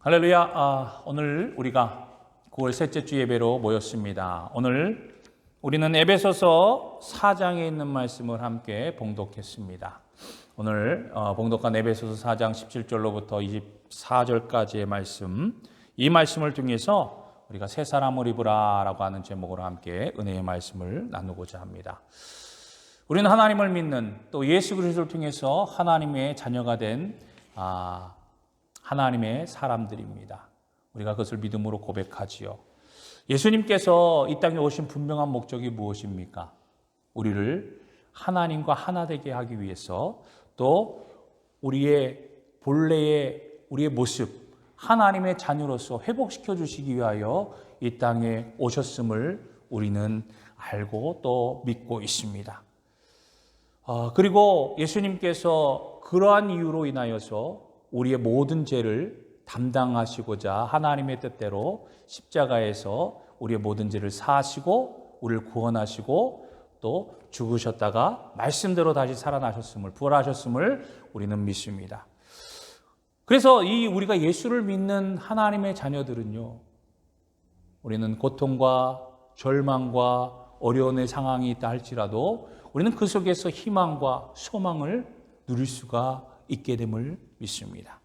할렐루야. 오늘 우리가 9월 셋째 주 예배로 모였습니다. 오늘 우리는 에베소서 4장에 있는 말씀을 함께 봉독했습니다. 오늘 봉독한 에베소서 4장 17절로부터 24절까지의 말씀, 이 말씀을 통해서 우리가 새 사람을 입으라 라고 하는 제목으로 함께 은혜의 말씀을 나누고자 합니다. 우리는 하나님을 믿는, 또 예수 그리스도를 통해서 하나님의 자녀가 된 하나님의 사람들입니다. 우리가 그것을 믿음으로 고백하지요. 예수님께서 이 땅에 오신 분명한 목적이 무엇입니까? 우리를 하나님과 하나 되게 하기 위해서, 또 우리의 본래의 우리의 모습, 하나님의 자녀로서 회복시켜 주시기 위하여 이 땅에 오셨음을 우리는 알고 또 믿고 있습니다. 그리고 예수님께서 그러한 이유로 인하여서 우리의 모든 죄를 담당하시고자 하나님의 뜻대로 십자가에서 우리의 모든 죄를 사하시고 우리를 구원하시고 또 죽으셨다가 말씀대로 다시 살아나셨음을, 부활하셨음을 우리는 믿습니다. 그래서 우리가 예수를 믿는 하나님의 자녀들은요, 우리는 고통과 절망과 어려움의 상황이 있다 할지라도 우리는 그 속에서 희망과 소망을 누릴 수가 있게 됨을 믿습니다.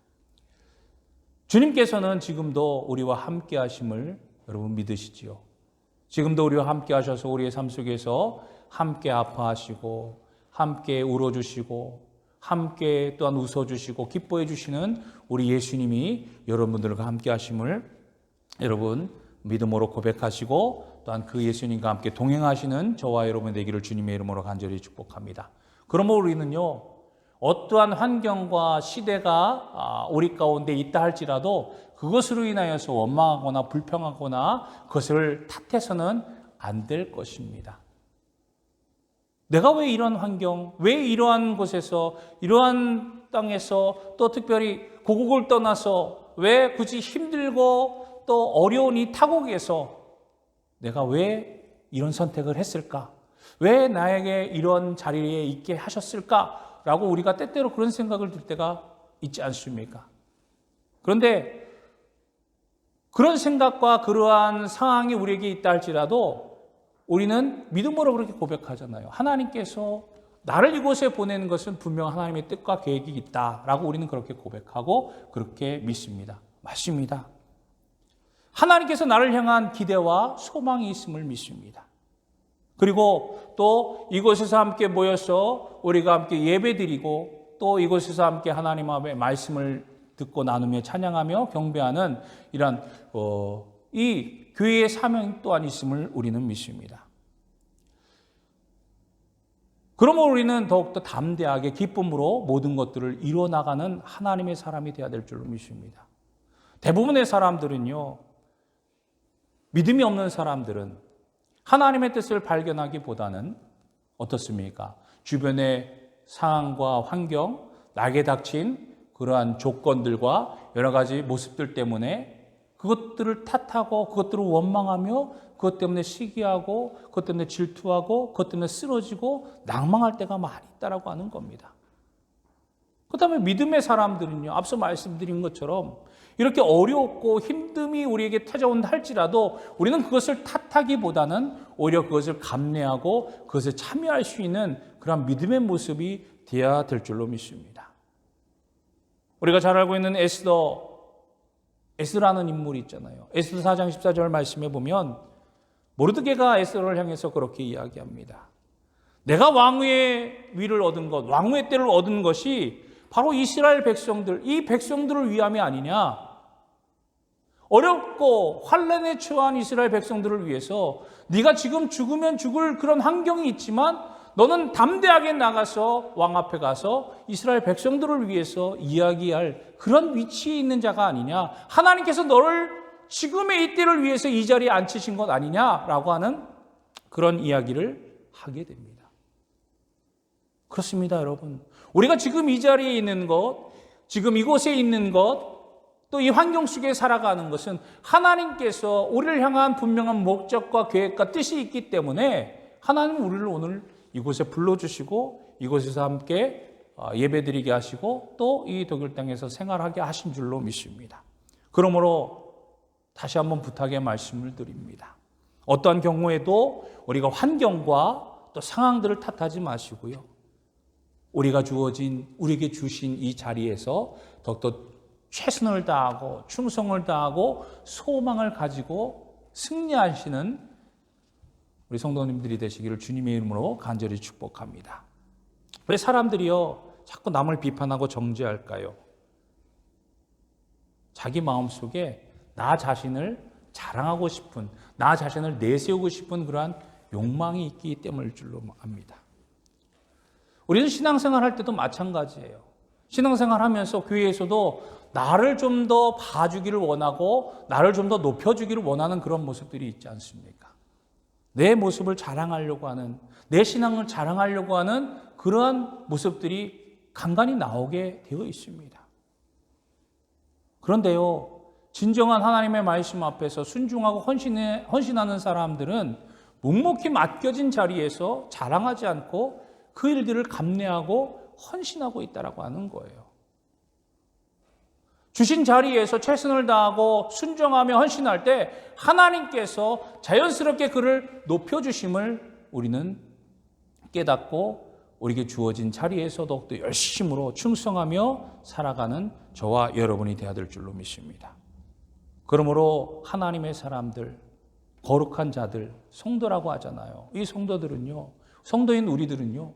주님께서는 지금도 우리와 함께 하심을 여러분 믿으시지요? 지금도 우리와 함께 하셔서 우리의 삶 속에서 함께 아파하시고 함께 울어주시고 함께 또한 웃어주시고 기뻐해 주시는 우리 예수님이 여러분들과 함께 하심을 여러분 믿음으로 고백하시고 또한 그 예수님과 함께 동행하시는 저와 여러분 되기를 주님의 이름으로 간절히 축복합니다. 그러므로 우리는요, 어떠한 환경과 시대가 우리 가운데 있다 할지라도 그것으로 인하여서 원망하거나 불평하거나 그것을 탓해서는 안 될 것입니다. 내가 왜 이런 환경, 왜 이러한 곳에서, 이러한 땅에서, 또 특별히 고국을 떠나서 왜 굳이 힘들고 또 어려운 이 타국에서 내가 왜 이런 선택을 했을까? 왜 나에게 이런 자리에 있게 하셨을까? 라고 우리가 때때로 그런 생각을 들 때가 있지 않습니까? 그런데 그런 생각과 그러한 상황이 우리에게 있다 할지라도 우리는 믿음으로 그렇게 고백하잖아요. 하나님께서 나를 이곳에 보내는 것은 분명 하나님의 뜻과 계획이 있다라고 우리는 그렇게 고백하고 그렇게 믿습니다. 맞습니다. 하나님께서 나를 향한 기대와 소망이 있음을 믿습니다. 그리고 또 이곳에서 함께 모여서 우리가 함께 예배드리고 또 이곳에서 함께 하나님 앞에 말씀을 듣고 나누며 찬양하며 경배하는 이런 이 교회의 사명 또한 있음을 우리는 믿습니다. 그러므로 우리는 더욱더 담대하게 기쁨으로 모든 것들을 이뤄나가는 하나님의 사람이 되어야 될 줄로 믿습니다. 대부분의 사람들은요, 믿음이 없는 사람들은 하나님의 뜻을 발견하기보다는 어떻습니까? 주변의 상황과 환경, 나에게 닥친 그러한 조건들과 여러 가지 모습들 때문에 그것들을 탓하고 그것들을 원망하며 그것 때문에 시기하고 그것 때문에 질투하고 그것 때문에 쓰러지고 낭망할 때가 많이 있다라고 하는 겁니다. 그 다음에 믿음의 사람들은요, 앞서 말씀드린 것처럼 이렇게 어렵고 힘듦이 우리에게 찾아온다 할지라도 우리는 그것을 탓하기보다는 오히려 그것을 감내하고 그것에 참여할 수 있는 그런 믿음의 모습이 되어야 될 줄로 믿습니다. 우리가 잘 알고 있는 에스라는 인물이 있잖아요. 에스더 4장 14절 말씀에 보면 모르드게가 에스더를 향해서 그렇게 이야기합니다. 내가 왕위의 위를 얻은 것, 왕위의 때를 얻은 것이 바로 이스라엘 백성들, 이 백성들을 위함이 아니냐. 어렵고 환난에 처한 이스라엘 백성들을 위해서 네가 지금 죽으면 죽을 그런 환경이 있지만 너는 담대하게 나가서 왕 앞에 가서 이스라엘 백성들을 위해서 이야기할 그런 위치에 있는 자가 아니냐. 하나님께서 너를 지금의 이때를 위해서 이 자리에 앉히신 것 아니냐라고 하는 그런 이야기를 하게 됩니다. 그렇습니다, 여러분. 우리가 지금 이 자리에 있는 것, 지금 이곳에 있는 것, 또 이 환경 속에 살아가는 것은 하나님께서 우리를 향한 분명한 목적과 계획과 뜻이 있기 때문에 하나님은 우리를 오늘 이곳에 불러주시고 이곳에서 함께 예배드리게 하시고 또 이 독일 땅에서 생활하게 하신 줄로 믿습니다. 그러므로 다시 한번 부탁의 말씀을 드립니다. 어떠한 경우에도 우리가 환경과 또 상황들을 탓하지 마시고요. 우리에게 주신 이 자리에서 더욱더 최선을 다하고 충성을 다하고 소망을 가지고 승리하시는 우리 성도님들이 되시기를 주님의 이름으로 간절히 축복합니다. 왜 사람들이요 자꾸 남을 비판하고 정죄할까요? 자기 마음속에 나 자신을 자랑하고 싶은, 나 자신을 내세우고 싶은 그러한 욕망이 있기 때문일 줄로 압니다. 우리는 신앙생활 할 때도 마찬가지예요. 신앙생활 하면서 교회에서도 나를 좀 더 봐주기를 원하고 나를 좀 더 높여주기를 원하는 그런 모습들이 있지 않습니까? 내 모습을 자랑하려고 하는, 내 신앙을 자랑하려고 하는 그러한 모습들이 간간히 나오게 되어 있습니다. 그런데요, 진정한 하나님의 말씀 앞에서 순종하고 헌신하는 사람들은 묵묵히 맡겨진 자리에서 자랑하지 않고 그 일들을 감내하고 헌신하고 있다라고 하는 거예요. 주신 자리에서 최선을 다하고 순종하며 헌신할 때 하나님께서 자연스럽게 그를 높여주심을 우리는 깨닫고 우리에게 주어진 자리에서 더욱더 열심으로 충성하며 살아가는 저와 여러분이 되어야 될 줄로 믿습니다. 그러므로 하나님의 사람들, 거룩한 자들, 성도라고 하잖아요. 이 성도들은요, 성도인 우리들은요,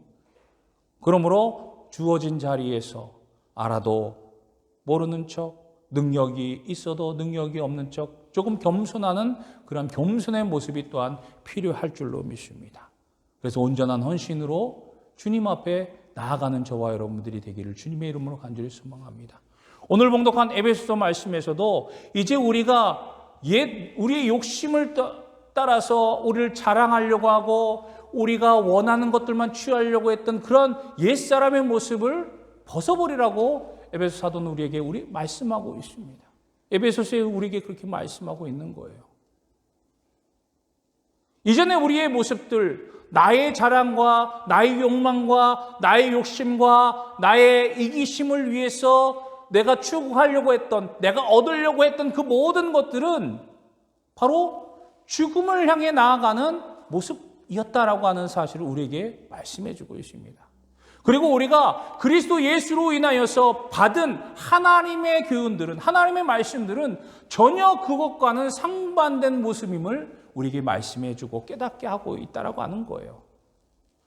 그러므로 주어진 자리에서 알아도 모르는 척, 능력이 있어도 능력이 없는 척, 조금 겸손하는 그런 겸손의 모습이 또한 필요할 줄로 믿습니다. 그래서 온전한 헌신으로 주님 앞에 나아가는 저와 여러분들이 되기를 주님의 이름으로 간절히 소망합니다. 오늘 봉독한 에베소서 말씀에서도 이제 우리가 우리의 욕심을 따라서 우리를 자랑하려고 하고 우리가 원하는 것들만 취하려고 했던 그런 옛사람의 모습을 벗어버리라고 에베소 사도는 우리에게 말씀하고 있습니다. 에베소서에 우리에게 그렇게 말씀하고 있는 거예요. 이전에 우리의 모습들, 나의 자랑과 나의 욕망과 나의 욕심과 나의 이기심을 위해서 내가 추구하려고 했던, 내가 얻으려고 했던 그 모든 것들은 바로 죽음을 향해 나아가는 모습이었다라고 하는 사실을 우리에게 말씀해 주고 있습니다. 그리고 우리가 그리스도 예수로 인하여서 받은 하나님의 교훈들은, 하나님의 말씀들은 전혀 그것과는 상반된 모습임을 우리에게 말씀해 주고 깨닫게 하고 있다라고 하는 거예요.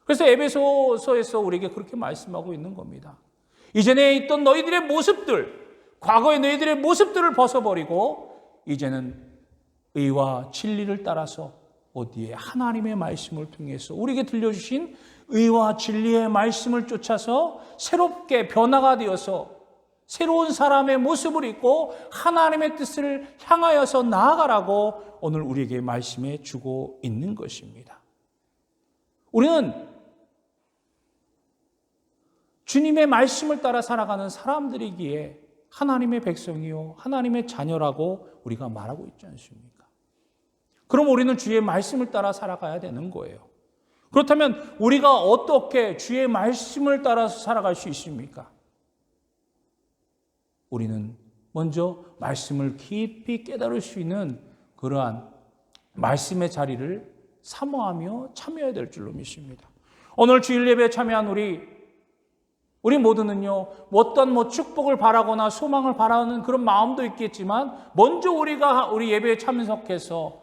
그래서 에베소서에서 우리에게 그렇게 말씀하고 있는 겁니다. 이전에 있던 너희들의 모습들, 과거의 너희들의 모습들을 벗어버리고 이제는 의와 진리를 따라서 어디에 하나님의 말씀을 통해서 우리에게 들려주신 의와 진리의 말씀을 쫓아서 새롭게 변화가 되어서 새로운 사람의 모습을 입고 하나님의 뜻을 향하여서 나아가라고 오늘 우리에게 말씀해 주고 있는 것입니다. 우리는 주님의 말씀을 따라 살아가는 사람들이기에 하나님의 백성이요 하나님의 자녀라고 우리가 말하고 있지 않습니까? 그럼 우리는 주의 말씀을 따라 살아가야 되는 거예요. 그렇다면 우리가 어떻게 주의 말씀을 따라서 살아갈 수 있습니까? 우리는 먼저 말씀을 깊이 깨달을 수 있는 그러한 말씀의 자리를 사모하며 참여해야 될 줄로 믿습니다. 오늘 주일 예배에 참여한 우리 모두는요, 어떤 축복을 바라거나 소망을 바라는 그런 마음도 있겠지만, 먼저 우리 예배에 참석해서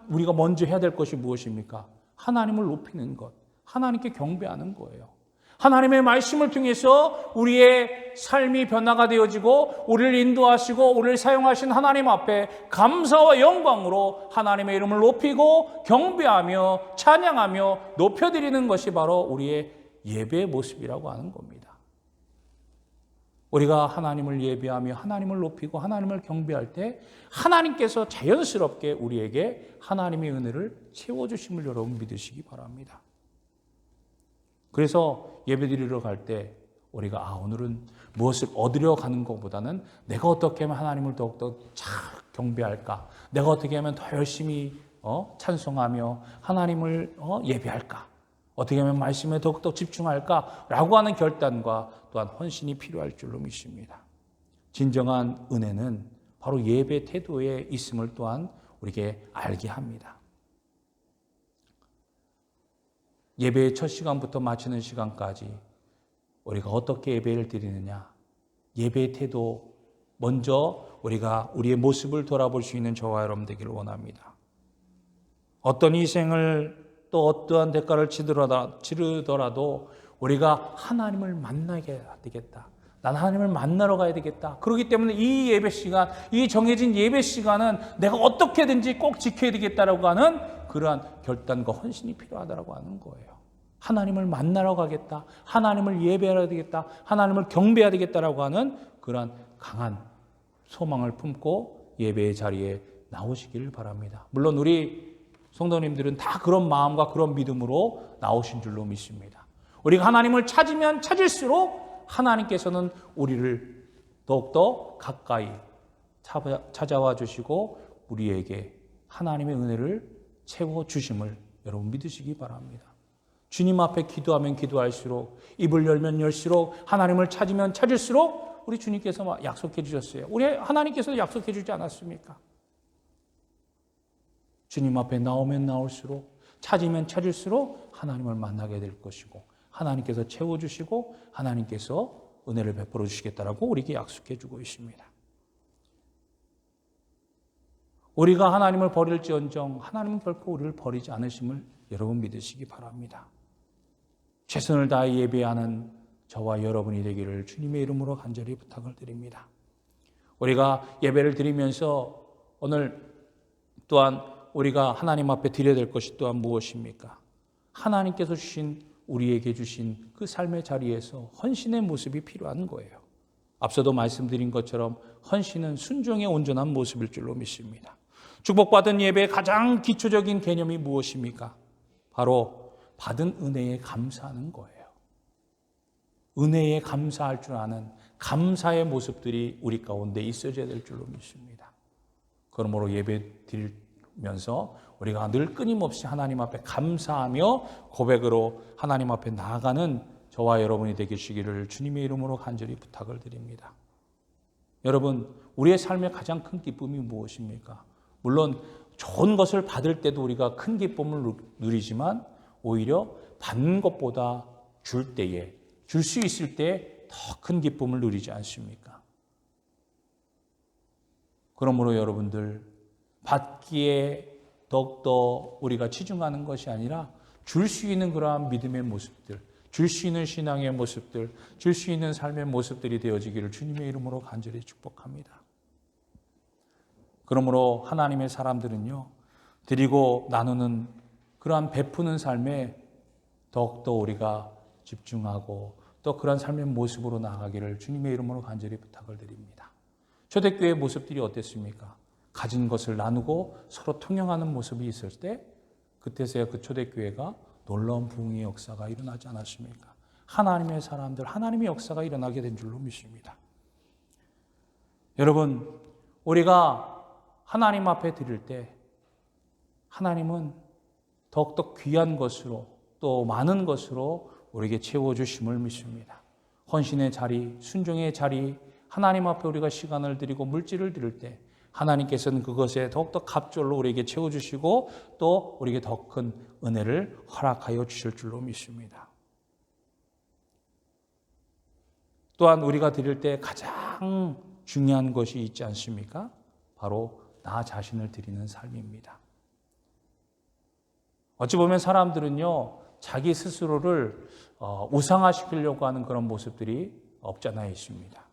우리가 먼저 해야 될 것이 무엇입니까? 하나님을 높이는 것, 하나님께 경배하는 거예요. 하나님의 말씀을 통해서 우리의 삶이 변화가 되어지고 우리를 인도하시고 우리를 사용하신 하나님 앞에 감사와 영광으로 하나님의 이름을 높이고 경배하며 찬양하며 높여드리는 것이 바로 우리의 예배의 모습이라고 하는 겁니다. 우리가 하나님을 예배하며 하나님을 높이고 하나님을 경배할 때 하나님께서 자연스럽게 우리에게 하나님의 은혜를 채워주심을 여러분 믿으시기 바랍니다. 그래서 예배드리러 갈 때 우리가 오늘은 무엇을 얻으려 가는 것보다는 내가 어떻게 하면 하나님을 더욱더 잘 경배할까? 내가 어떻게 하면 더 열심히 찬송하며 하나님을 예배할까? 어떻게 하면 말씀에 더욱더 집중할까라고 하는 결단과 또한 헌신이 필요할 줄로 믿습니다. 진정한 은혜는 바로 예배 태도에 있음을 또한 우리에게 알게 합니다. 예배의 첫 시간부터 마치는 시간까지 우리가 어떻게 예배를 드리느냐, 예배의 태도, 먼저 우리가 우리의 모습을 돌아볼 수 있는 저와 여러분 되기를 원합니다. 어떤 희생을 또 어떠한 대가를 치르더라도 우리가 하나님을 만나게 되겠다. 난 하나님을 만나러 가야 되겠다. 그렇기 때문에 이 예배 시간, 이 정해진 예배 시간은 내가 어떻게든지 꼭 지켜야 되겠다라고 하는 그러한 결단과 헌신이 필요하다고 하는 거예요. 하나님을 만나러 가겠다. 하나님을 예배해야 되겠다. 하나님을 경배해야 되겠다라고 하는 그러한 강한 소망을 품고 예배의 자리에 나오시기를 바랍니다. 물론 우리 성도님들은 다 그런 마음과 그런 믿음으로 나오신 줄로 믿습니다. 우리가 하나님을 찾으면 찾을수록 하나님께서는 우리를 더욱더 가까이 찾아와 주시고 우리에게 하나님의 은혜를 채워주심을 여러분 믿으시기 바랍니다. 주님 앞에 기도하면 기도할수록, 입을 열면 열수록, 하나님을 찾으면 찾을수록 우리 주님께서 약속해 주셨어요. 우리 하나님께서도 약속해 주지 않았습니까? 주님 앞에 나오면 나올수록, 찾으면 찾을수록 하나님을 만나게 될 것이고, 하나님께서 채워주시고 하나님께서 은혜를 베풀어 주시겠다라고 우리에게 약속해 주고 있습니다. 우리가 하나님을 버릴지언정 하나님은 결코 우리를 버리지 않으심을 여러분 믿으시기 바랍니다. 최선을 다해 예배하는 저와 여러분이 되기를 주님의 이름으로 간절히 부탁을 드립니다. 우리가 예배를 드리면서 오늘 또한 우리가 하나님 앞에 드려야 될 것이 또한 무엇입니까? 하나님께서 우리에게 주신 그 삶의 자리에서 헌신의 모습이 필요한 거예요. 앞서도 말씀드린 것처럼 헌신은 순종의 온전한 모습일 줄로 믿습니다. 축복받은 예배의 가장 기초적인 개념이 무엇입니까? 바로 받은 은혜에 감사하는 거예요. 은혜에 감사할 줄 아는 감사의 모습들이 우리 가운데 있어져야 될 줄로 믿습니다. 그러므로 예배 드리면서 우리가 늘 끊임없이 하나님 앞에 감사하며 고백으로 하나님 앞에 나아가는 저와 여러분이 되시기를 주님의 이름으로 간절히 부탁을 드립니다. 여러분, 우리의 삶의 가장 큰 기쁨이 무엇입니까? 물론 좋은 것을 받을 때도 우리가 큰 기쁨을 누리지만 오히려 받는 것보다 줄 때에, 줄 수 있을 때 더 큰 기쁨을 누리지 않습니까? 그러므로 여러분들, 받기에 더욱더 우리가 치중하는 것이 아니라 줄 수 있는 그러한 믿음의 모습들, 줄 수 있는 신앙의 모습들, 줄 수 있는 삶의 모습들이 되어지기를 주님의 이름으로 간절히 축복합니다. 그러므로 하나님의 사람들은요, 드리고 나누는 그러한 베푸는 삶에 더욱더 우리가 집중하고 또 그런 삶의 모습으로 나아가기를 주님의 이름으로 간절히 부탁을 드립니다. 초대교회의 모습들이 어땠습니까? 가진 것을 나누고 서로 통용하는 모습이 있을 때 그때서야 그 초대교회가 놀라운 부흥의 역사가 일어나지 않았습니까? 하나님의 사람들, 하나님의 역사가 일어나게 된 줄로 믿습니다. 여러분, 우리가 하나님 앞에 드릴 때 하나님은 더욱더 귀한 것으로 또 많은 것으로 우리에게 채워주심을 믿습니다. 헌신의 자리, 순종의 자리, 하나님 앞에 우리가 시간을 드리고 물질을 드릴 때 하나님께서는 그것에 더욱더 갑절로 우리에게 채워주시고 또 우리에게 더 큰 은혜를 허락하여 주실 줄로 믿습니다. 또한 우리가 드릴 때 가장 중요한 것이 있지 않습니까? 바로 나 자신을 드리는 삶입니다. 어찌 보면 사람들은요, 자기 스스로를 우상화시키려고 하는 그런 모습들이 없지 않아 있습니다.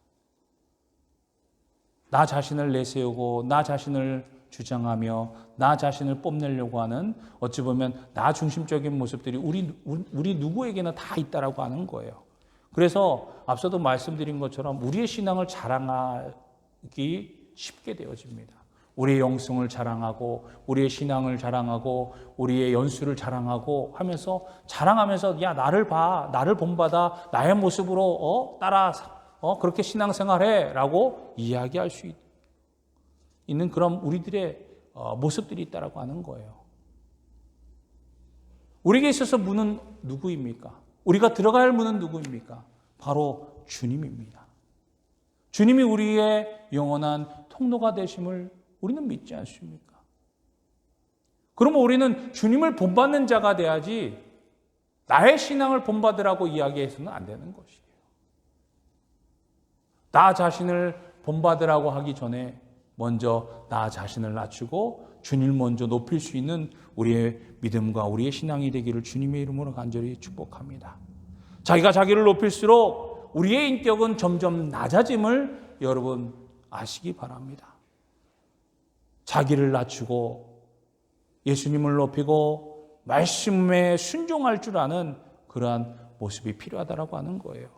나 자신을 내세우고 나 자신을 주장하며 나 자신을 뽐내려고 하는 어찌 보면 나 중심적인 모습들이 우리 누구에게나 다 있다라고 하는 거예요. 그래서 앞서도 말씀드린 것처럼 우리의 신앙을 자랑하기 쉽게 되어집니다. 우리의 영성을 자랑하고 우리의 신앙을 자랑하고 우리의 연수를 자랑하고 하면서 자랑하면서 야 나를 봐, 나를 본받아, 나의 모습으로 따라 그렇게 신앙생활해 라고 이야기할 수 있는 그런 우리들의 모습들이 있다라고 하는 거예요. 우리에게 있어서 문은 누구입니까? 우리가 들어갈 문은 누구입니까? 바로 주님입니다. 주님이 우리의 영원한 통로가 되심을 우리는 믿지 않습니까? 그러면 우리는 주님을 본받는 자가 돼야지 나의 신앙을 본받으라고 이야기해서는 안 되는 것이에요. 나 자신을 본받으라고 하기 전에 먼저 나 자신을 낮추고 주님을 먼저 높일 수 있는 우리의 믿음과 우리의 신앙이 되기를 주님의 이름으로 간절히 축복합니다. 자기가 자기를 높일수록 우리의 인격은 점점 낮아짐을 여러분 아시기 바랍니다. 자기를 낮추고 예수님을 높이고 말씀에 순종할 줄 아는 그러한 모습이 필요하다고 하는 거예요.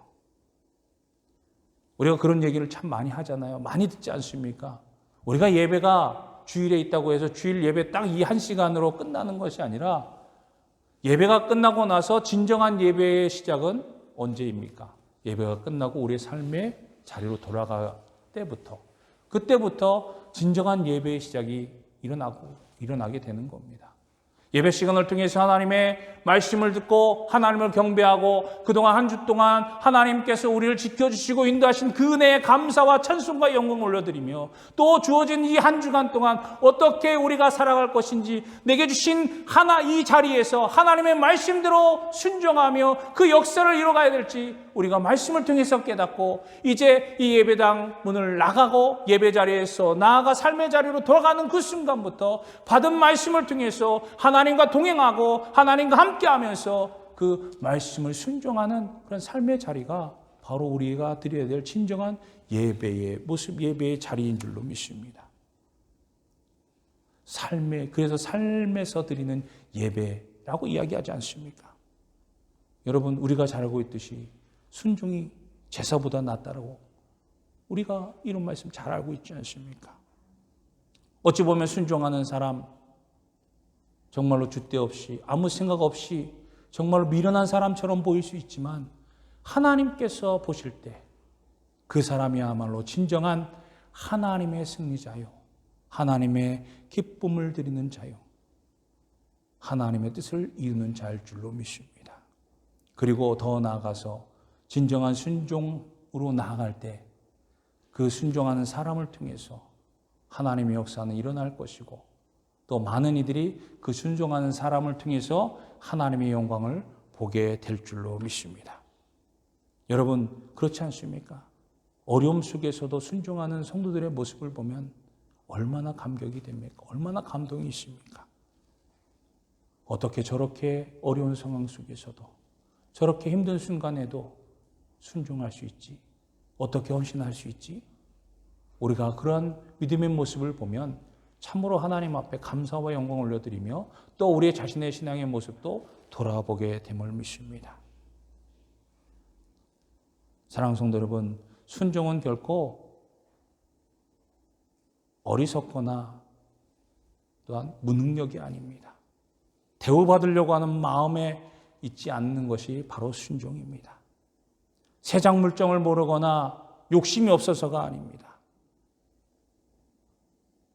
우리가 그런 얘기를 참 많이 하잖아요. 많이 듣지 않습니까? 우리가 예배가 주일에 있다고 해서 주일 예배 딱 이 한 시간으로 끝나는 것이 아니라 예배가 끝나고 나서 진정한 예배의 시작은 언제입니까? 예배가 끝나고 우리의 삶의 자리로 돌아갈 때부터, 그때부터 진정한 예배의 시작이 일어나게 되는 겁니다. 예배 시간을 통해서 하나님의 말씀을 듣고 하나님을 경배하고 그동안 한 주 동안 하나님께서 우리를 지켜주시고 인도하신 그 은혜에 감사와 찬송과 영광을 올려드리며 또 주어진 이 한 주간 동안 어떻게 우리가 살아갈 것인지 내게 주신 이 자리에서 하나님의 말씀대로 순종하며 그 역사를 이뤄가야 될지 우리가 말씀을 통해서 깨닫고 이제 이 예배당 문을 나가고 예배 자리에서 나아가 삶의 자리로 돌아가는 그 순간부터 받은 말씀을 통해서 하나님과 동행하고 하나님과 함께하면서 그 말씀을 순종하는 그런 삶의 자리가 바로 우리가 드려야 될 진정한 예배의 모습, 예배의 자리인 줄로 믿습니다. 그래서 삶에서 드리는 예배라고 이야기하지 않습니까? 여러분, 우리가 잘 알고 있듯이 순종이 제사보다 낫다라고 우리가 이런 말씀 잘 알고 있지 않습니까? 어찌 보면 순종하는 사람, 정말로 줏대 없이 아무 생각 없이 정말로 미련한 사람처럼 보일 수 있지만 하나님께서 보실 때 그 사람이야말로 진정한 하나님의 승리자요, 하나님의 기쁨을 드리는 자요, 하나님의 뜻을 이루는 자일 줄로 믿습니다. 그리고 더 나아가서 진정한 순종으로 나아갈 때 그 순종하는 사람을 통해서 하나님의 역사는 일어날 것이고 또 많은 이들이 그 순종하는 사람을 통해서 하나님의 영광을 보게 될 줄로 믿습니다. 여러분, 그렇지 않습니까? 어려움 속에서도 순종하는 성도들의 모습을 보면 얼마나 감격이 됩니까? 얼마나 감동이 있습니까? 어떻게 저렇게 어려운 상황 속에서도 저렇게 힘든 순간에도 순종할 수 있지? 어떻게 헌신할 수 있지? 우리가 그러한 믿음의 모습을 보면 참으로 하나님 앞에 감사와 영광을 올려드리며 또 우리 자신의 신앙의 모습도 돌아보게 됨을 믿습니다. 사랑하는 성도 여러분, 순종은 결코 어리석거나 또한 무능력이 아닙니다. 대우받으려고 하는 마음에 있지 않는 것이 바로 순종입니다. 세상 물정을 모르거나 욕심이 없어서가 아닙니다.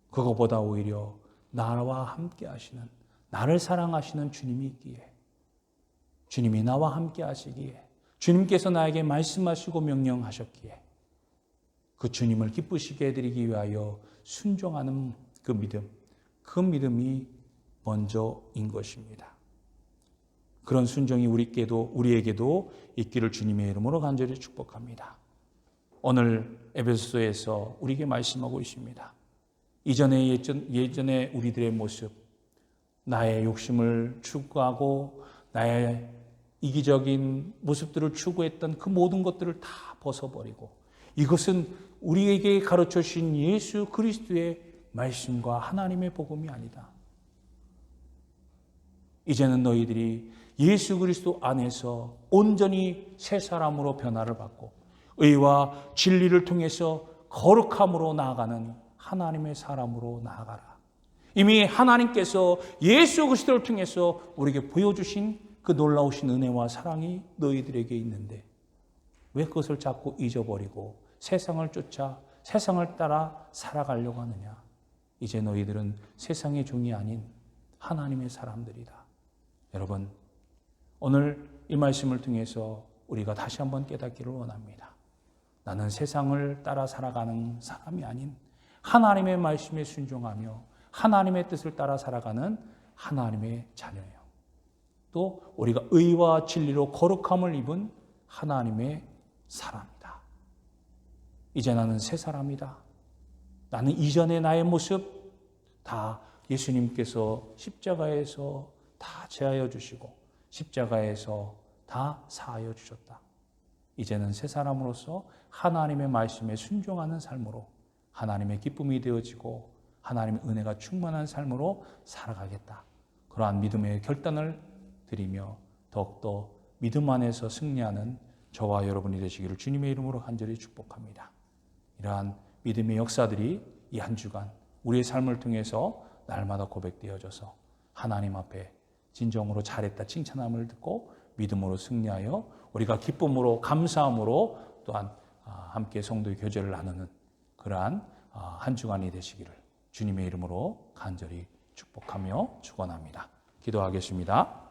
그것보다 오히려 나와 함께 하시는, 나를 사랑하시는 주님이 있기에, 주님이 나와 함께 하시기에, 주님께서 나에게 말씀하시고 명령하셨기에 그 주님을 기쁘시게 해드리기 위하여 순종하는 그 믿음, 그 믿음이 먼저인 것입니다. 그런 순종이 우리에게도 있기를 주님의 이름으로 간절히 축복합니다. 오늘 에베소서에서 우리에게 말씀하고 있습니다. 예전에 우리들의 모습, 나의 욕심을 추구하고 나의 이기적인 모습들을 추구했던 그 모든 것들을 다 벗어버리고 이것은 우리에게 가르쳐 주신 예수 그리스도의 말씀과 하나님의 복음이 아니다. 이제는 너희들이 예수 그리스도 안에서 온전히 새 사람으로 변화를 받고 의와 진리를 통해서 거룩함으로 나아가는 하나님의 사람으로 나아가라. 이미 하나님께서 예수 그리스도를 통해서 우리에게 보여주신 그 놀라우신 은혜와 사랑이 너희들에게 있는데 왜 그것을 자꾸 잊어버리고 세상을 쫓아 세상을 따라 살아가려고 하느냐. 이제 너희들은 세상의 종이 아닌 하나님의 사람들이다. 여러분, 오늘 이 말씀을 통해서 우리가 다시 한번 깨닫기를 원합니다. 나는 세상을 따라 살아가는 사람이 아닌 하나님의 말씀에 순종하며 하나님의 뜻을 따라 살아가는 하나님의 자녀예요. 또 우리가 의와 진리로 거룩함을 입은 하나님의 사람이다. 이제 나는 새 사람이다. 나는 이전의 나의 모습 다 예수님께서 십자가에서 다 제하여 주시고 십자가에서 다 사하여 주셨다. 이제는 새 사람으로서 하나님의 말씀에 순종하는 삶으로 하나님의 기쁨이 되어지고 하나님의 은혜가 충만한 삶으로 살아가겠다. 그러한 믿음의 결단을 드리며 더욱더 믿음 안에서 승리하는 저와 여러분이 되시기를 주님의 이름으로 간절히 축복합니다. 이러한 믿음의 역사들이 이 한 주간 우리의 삶을 통해서 날마다 고백되어져서 하나님 앞에 진정으로 잘했다 칭찬함을 듣고 믿음으로 승리하여 우리가 기쁨으로 감사함으로 또한 함께 성도의 교제를 나누는 그러한 한 주간이 되시기를 주님의 이름으로 간절히 축복하며 축원합니다. 기도하겠습니다.